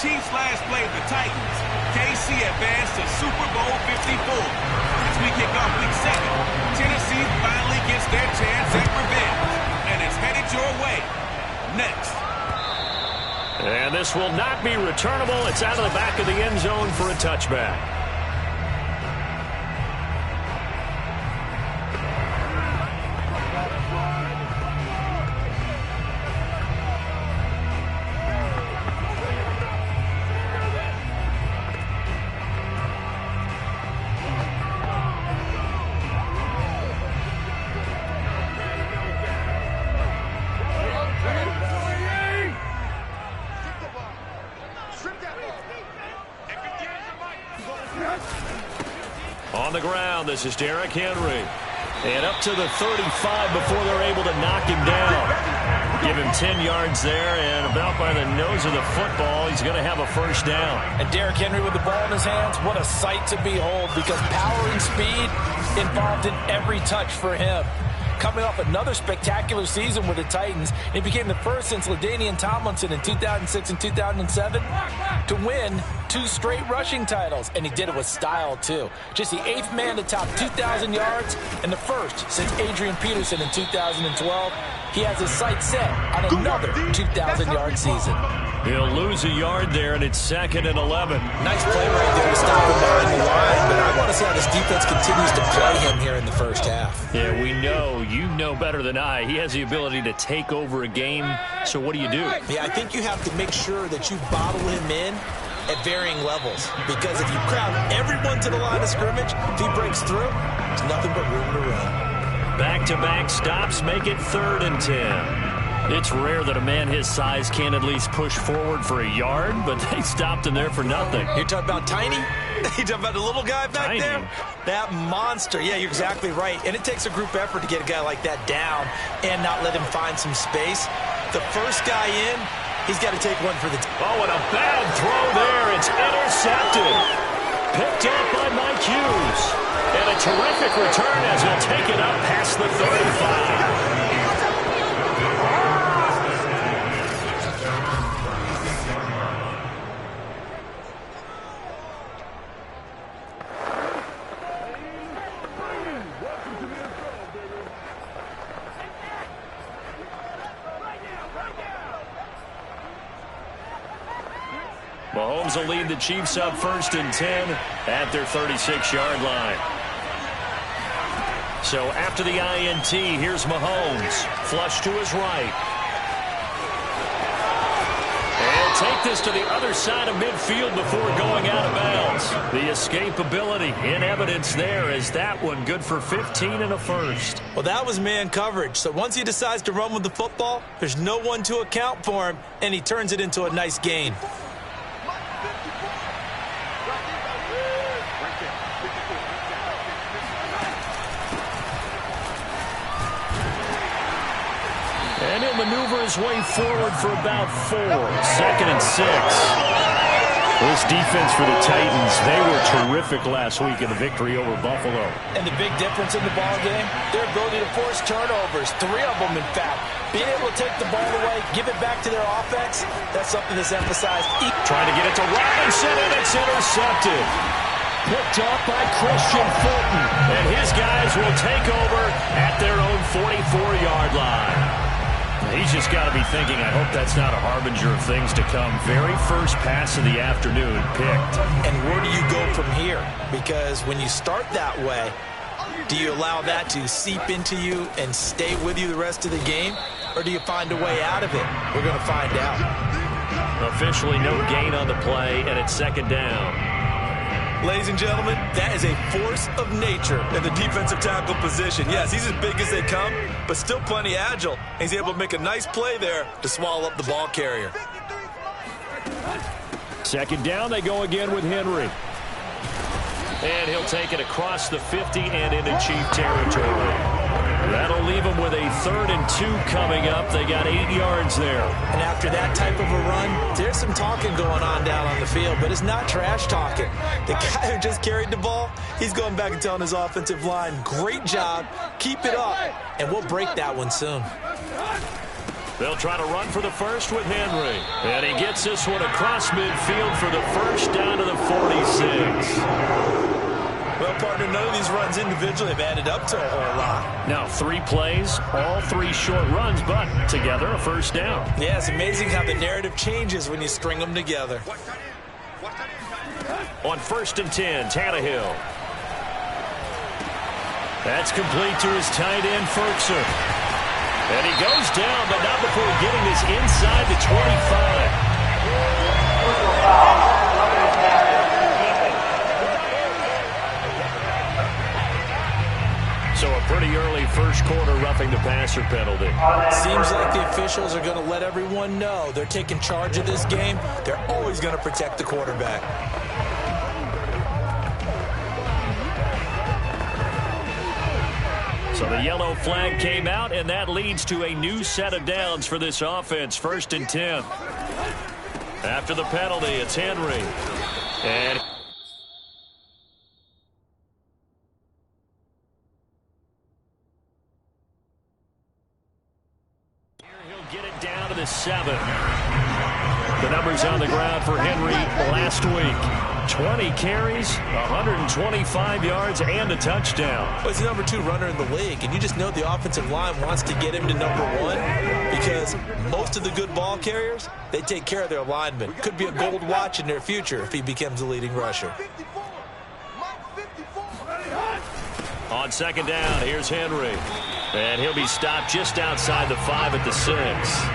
Chiefs last played the Titans, KC advanced to Super Bowl 54. As we kick off Week 7, Tennessee finally gets their chance at revenge, and it's headed your way next. And this will not be returnable. It's out of the back of the end zone for a touchback. On the ground, this is Derrick Henry. And up to the 35 before they're able to knock him down. Give him 10 yards there, and about by the nose of the football, he's going to have a first down. And Derrick Henry with the ball in his hands, what a sight to behold, because power and speed involved in every touch for him. Coming off another spectacular season with the Titans, he became the first since LaDainian Tomlinson in 2006 and 2007 to win 2 straight rushing titles, and he did it with style too. Just the 8th man to top 2,000 yards and the first since Adrian Peterson in 2012. He has his sights set on another 2,000-yard season. He'll lose a yard there, and it's 2nd and 11. Nice play right there to stop him behind the line, but I want to see how this defense continues to play him here in the first half. Yeah, we know. You know better than I. He has the ability to take over a game, so what do you do? Yeah, I think you have to make sure that you bottle him in at varying levels, because if you crowd everyone to the line of scrimmage, if he breaks through, there's nothing but room to run. Back-to-back stops make it 3rd and 10. It's rare that a man his size can at least push forward for a yard, but they stopped him there for nothing. You're talking about Tiny? You're talking about the little guy back there? That monster. Yeah, you're exactly right. And it takes a group effort to get a guy like that down and not let him find some space. The first guy in, he's got to take one for the team. Oh, and a bad throw there. It's intercepted. Picked up by Mike Hughes. And a terrific return as he'll take it up past the 35. Mahomes will lead the Chiefs up 1st and 10 at their 36-yard line. So after the INT, here's Mahomes. Flush to his right. And take this to the other side of midfield before going out of bounds. The escapability in evidence there as that one good for 15 and a first. Well, that was man coverage. So once he decides to run with the football, there's no one to account for him, and he turns it into a nice gain. And he'll maneuver his way forward for about 4. 2nd and 6. This defense for the Titans, they were terrific last week in the victory over Buffalo. And the big difference in the ball game, their ability to force turnovers, 3 of them in fact. Being able to take the ball away, give it back to their offense, that's something that's emphasized. Trying to get it to Robinson, and it's intercepted. Picked up by Christian Fulton. And his guys will take over at their own 44-yard line. He's just got to be thinking, I hope that's not a harbinger of things to come. Very first pass of the afternoon picked. And where do you go from here? Because when you start that way, do you allow that to seep into you and stay with you the rest of the game? Or do you find a way out of it? We're going to find out. Officially no gain on the play, and it's 2nd down. Ladies and gentlemen, that is a force of nature in the defensive tackle position. Yes, he's as big as they come, but still plenty agile. He's able to make a nice play there to swallow up the ball carrier. 2nd down, they go again with Henry. And he'll take it across the 50 and into Chief territory. That'll leave them with a 3rd and 2 coming up. They got 8 yards there. And after that type of a run, there's some talking going on down on the field, but it's not trash talking. The guy who just carried the ball, he's going back and telling his offensive line, great job, keep it up, and we'll break that one soon. They'll try to run for the first with Henry. And he gets this one across midfield for the first down to the 46. Well, partner, none of these runs individually have added up to a whole lot. Now 3 plays, all 3 short runs, but together a first down. Yeah, it's amazing how the narrative changes when you string them together. On 1st and 10, Tannehill. That's complete to his tight end, Ferguson. And he goes down, but not before getting this inside the 25. So a pretty early first quarter roughing the passer penalty. Seems like the officials are going to let everyone know they're taking charge of this game. They're always going to protect the quarterback. So the yellow flag came out, and that leads to a new set of downs for this offense. 1st and 10. After the penalty, it's Henry. And he'll get it down to the 7. The numbers on the ground for Henry last week. 20 carries, 125 yards, and a touchdown. Well, he's the number 2 runner in the league, and you just know the offensive line wants to get him to number 1 because most of the good ball carriers, they take care of their linemen. Could be a gold watch in their future if he becomes the leading rusher. On 2nd down, here's Henry. And he'll be stopped just outside the 5 at the 6.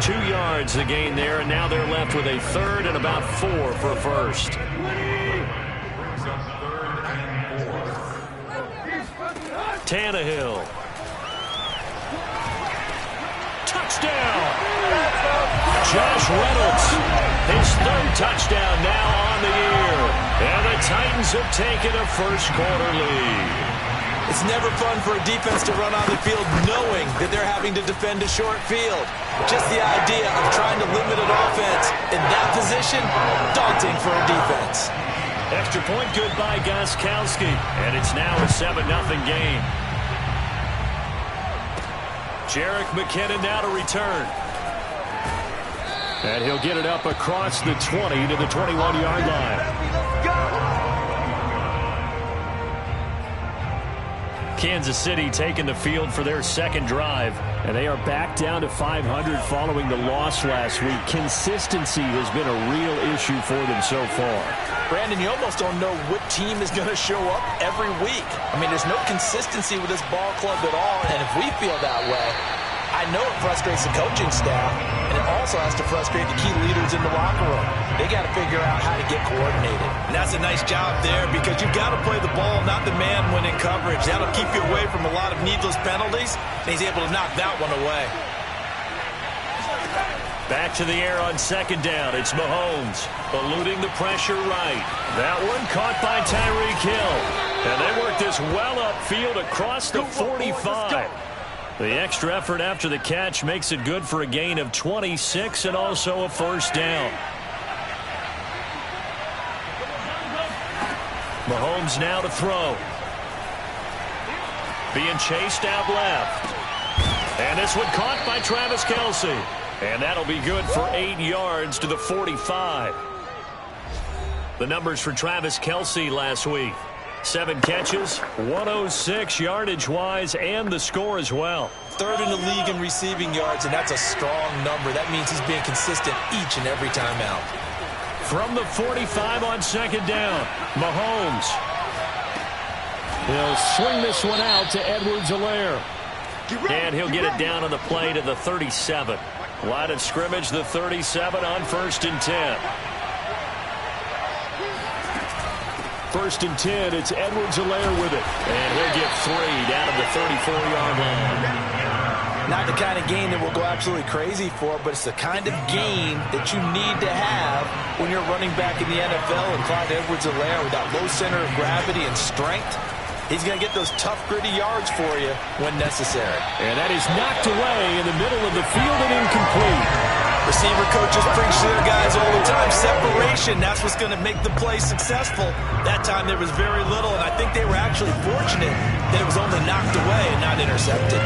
2 yards the gain there, and now they're left with a 3rd and about 4 for a first. Tannehill. Touchdown! Josh Reynolds, his 3rd touchdown now on the year. And the Titans have taken a first quarter lead. It's never fun for a defense to run on the field knowing that they're having to defend a short field. Just the idea of trying to limit an offense in that position, daunting for a defense. Extra point good by Gostkowski, and it's now a 7-0 game. Jerick McKinnon now to return. And he'll get it up across the 20 to the 21-yard line. Kansas City taking the field for their 2nd drive, and they are back down to 500 following the loss last week. Consistency has been a real issue for them so far. Brandon, you almost don't know what team is going to show up every week. I mean, there's no consistency with this ball club at all, and if we feel that way, I know it frustrates the coaching staff, and it also has to frustrate the key leaders in the locker room. They got to figure out how to get coordinated. And that's a nice job there because you've got to play the ball, not the man when in coverage. That'll keep you away from a lot of needless penalties, and he's able to knock that one away. Back to the air on 2nd down. It's Mahomes eluding the pressure right. That one caught by Tyreek Hill. And they work this well upfield across the 45. The extra effort after the catch makes it good for a gain of 26 and also a first down. Mahomes now to throw. Being chased out left. And this one caught by Travis Kelce. And that'll be good for 8 yards to the 45. The numbers for Travis Kelce last week. 7 catches, 106 yardage-wise, and the score as well. 3rd in the league in receiving yards, and that's a strong number. That means he's being consistent each and every time out. From the 45 on 2nd down, Mahomes. He'll swing this one out to Edwards-Helaire. And he'll get it down on the play to the 37. Line of scrimmage, the 37 on 1st and 10. 1st and 10, it's Edwards-Helaire with it. And he'll get 3 down at the 34-yard line. Not the kind of game that we'll go absolutely crazy for, but it's the kind of game that you need to have when you're running back in the NFL. And Clyde Edwards-Helaire with that low center of gravity and strength, he's going to get those tough, gritty yards for you when necessary. And that is knocked away in the middle of the field and incomplete. Receiver coaches preach to their guys all the time. Separation, that's what's going to make the play successful. That time there was very little, and I think they were actually fortunate that it was only knocked away and not intercepted.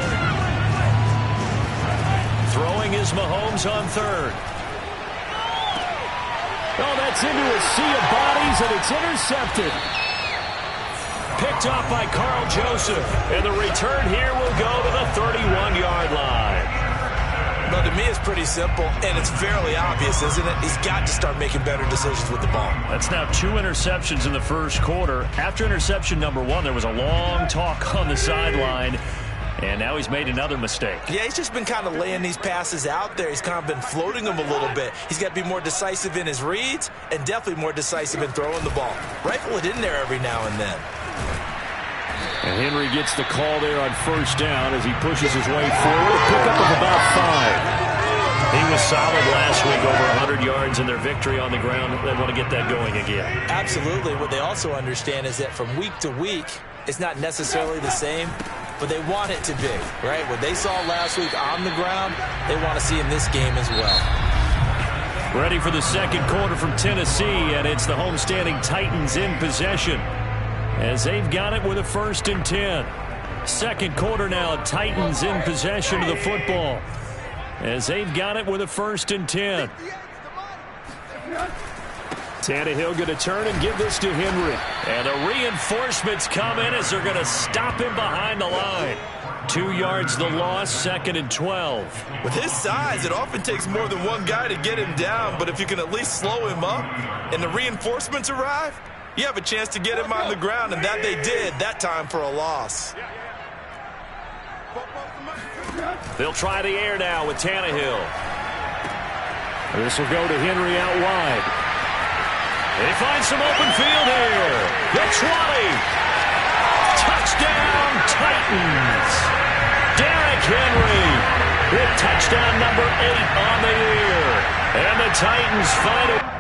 Throwing is Mahomes on third. Oh, that's into a sea of bodies, and it's intercepted. Picked off by Carl Joseph. And the return here will go to the 31-yard line. Well, to me, it's pretty simple, and it's fairly obvious, isn't it? He's got to start making better decisions with the ball. That's now 2 interceptions in the first quarter. After interception number 1, there was a long talk on the sideline, and now he's made another mistake. Yeah, he's just been kind of laying these passes out there. He's kind of been floating them a little bit. He's got to be more decisive in his reads and definitely more decisive in throwing the ball. Rifle it in there every now and then. And Henry gets the call there on first down as he pushes his way forward. Pickup of about 5. He was solid last week, over 100 yards in their victory on the ground. They want to get that going again. Absolutely. What they also understand is that from week to week, it's not necessarily the same, but they want it to be, right? What they saw last week on the ground, they want to see in this game as well. Ready for the second quarter from Tennessee, and it's the homestanding Titans in possession, as they've got it with a 1st and 10. Second quarter now, Titans in possession of the football, as they've got it with a 1st and 10. Tannehill going to turn and give this to Henry. And the reinforcements come in as they're going to stop him behind the line. 2 yards the loss, 2nd and 12. With his size, it often takes more than one guy to get him down, but if you can at least slow him up and the reinforcements arrive, you have a chance to get him on the ground, and that they did that time for a loss. They'll try the air now with Tannehill. This will go to Henry out wide. They find some open field here. The 20. Touchdown, Titans. Derrick Henry with touchdown number 8 on the year. And the Titans find it.